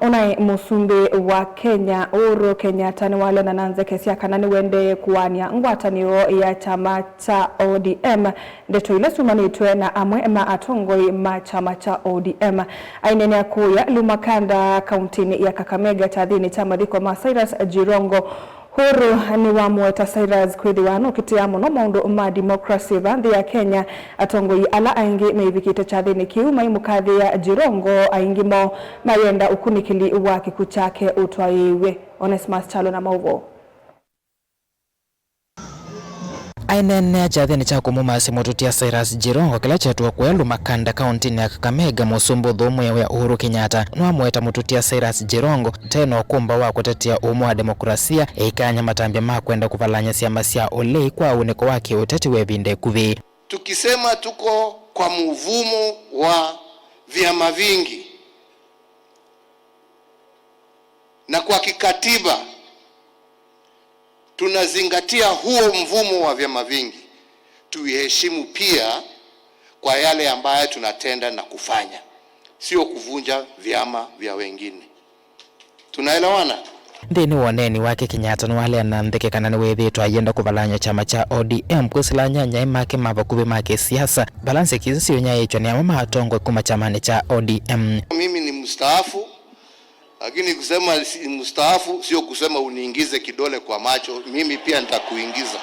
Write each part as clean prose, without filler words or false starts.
Unai musumbi wa Kenya Uhuru Kenyatta ni wale na nanze kesi ya kanani wende kuwania ngwatanio ya chama cha ODM ndeto ile sumanitwe na amwe ema atongoi ma chama cha ODM ainene ya kuya Lumakanda kauntini ya Kakamega tathini chama diko ma Cyrus Jirongo Uhuru ni wamweta Cyrus kwithiwano kitiamo no maundu ma democracy bandi ya Kenya atongoi ala aingi meibikite chathini kiuma imukathi ya Jirongo aingimo mayenda ukunikili wa kiku chake utwaiwe. Onesmus Chalo na mauvo ainene chathini cha kumumasi mututia Cyrus Jirongo kila chetu kwa Lumakanda kauntini ya Kakamega musumbu thumu ya Uhuru Kenyatta nwamweta mututia Cyrus Jirongo teno kumba wa kutetea umo wa demokrasia ikanya matambia makwenda kuvalanya siama sia olei kwa uneko wake uteti webinde kuvi. Tukisema tuko kwa mvumo wa vyama vingi na kwa kikatiba tunazingatia huo mvumo wa vyama vingi, tuiheshimu pia kwa yale ambayo tunatenda na kufanya, sio kuvunja vyama vya wengine. Tunaelewana? Ndini woneni wake Kenyatta nwale anandike kanani wethitwa ayenda kuvalanya chama cha ODM kwisilanya nyai make mavakuvi make siasa balance kizi siyo nyaichwa ni amama atongwe kuma chamani cha ODM. Mimi ni mstaafu, lakini kusema mstaafu sio kusema uniingize kidole kwa macho, mimi pia nitakuingiza.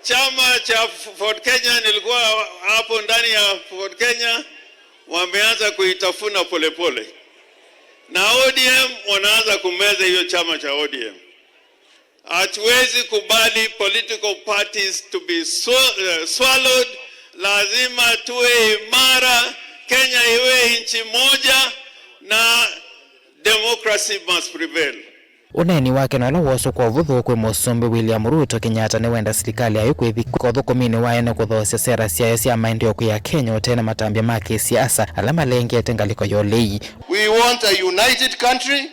Chama cha Ford Kenya nilikuwa hapo ndani ya Ford Kenya, wameanza kuitafuna polepole. Na ODM wanaanza kumeza hiyo chama cha ODM. Hatuwezi kubali political parties to be swallowed. Lazima tuwe imara, Kenya iwe nchi moja na democracy must prevail. Uneni wake na woso kwa vuthu kwe musumbi William Ruto Kenyatta ni wenda serikali ayo kwethi kuthukumini waene kuthosya sera cia maendeleo ya Kenya utena matambia make siasa alama lengi tengaliko yolei. We want a united country.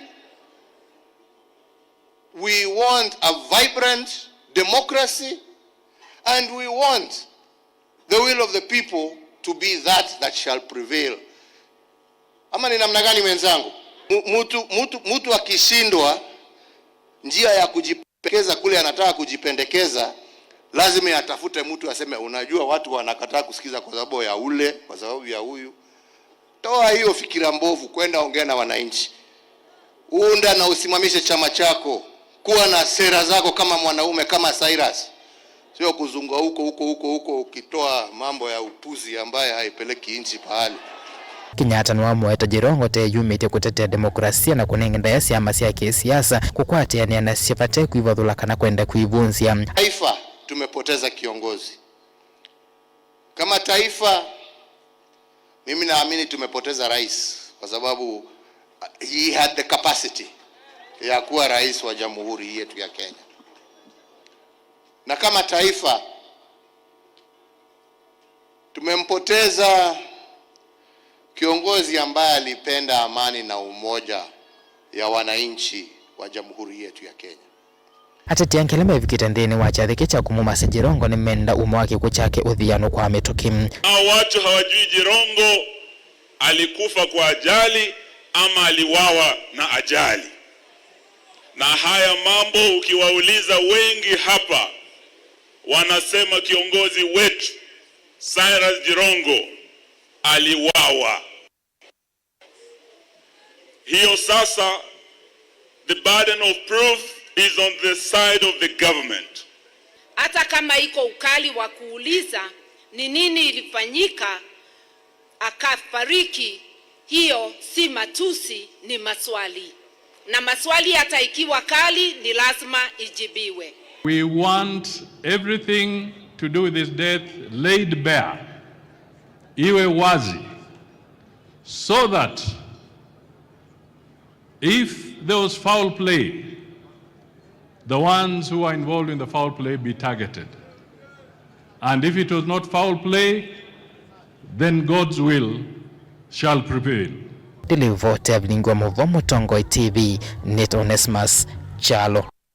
We want a vibrant democracy, and we want the will of the people to be that shall prevail. Ama ni namna gani wenzangu? Mtu akishindwa njia ya kujipendekeza kule anataka kujipendekeza, lazima yatafute mtu aseme unajua watu wanakataa kusikiza kwa sababu ya ule, kwa sababu ya huyu. Toa hiyo fikira mbovu, kwenda ongea na wananchi. Unda na usimamishe chama chako, kuwa na sera zako kama mwanaume kama Cyrus. Sio kuzunga huko ukitoa mambo ya upuzi ambaye haipeleki nchi pahali. Kenyatta nwamweta Jirongo te yumite kutetea demokrasia na kunengenda ya siama sia kisiasa kukwatia ni anasipate kuivathula kana kwenda kuivunzia. Taifa tumepoteza kiongozi. Kama taifa mimi naamini tumepoteza rais kwa sababu he had the capacity ya kuwa rais wa jamhuri yetu ya Kenya. Na kama taifa tumempoteza kiongozi ambaye alipenda amani na umoja ya wananchi wa jamhuri yetu ya Kenya. Ateti yankelema hivikita ndini wachathiki cha kumumasi Jirongo ni menda umo wake kuchake udhiano kwa metokim. Watu hawajui Jirongo alikufa kwa ajali ama aliwawa na ajali. Na haya mambo ukiwauliza wengi hapa wanasema kiongozi wetu Cyrus Jirongo aliwawa. Hiyo sasa, the burden of proof is on the side of the government. Hata kama iko ukali wa kuuliza ni nini ilifanyika akafariki, hiyo si matusi, ni maswali. Na maswali hata ikiwa kali ni lazima ijibiwe. We want everything to do with this death laid bare, iwe wazi, so that if there was foul play, the ones who are involved in the foul play be targeted. And if it was not foul play, then God's will shall prevail. Dilivote Avlingwa Muvomo Tongoi TV, Net Onesmus Chalo.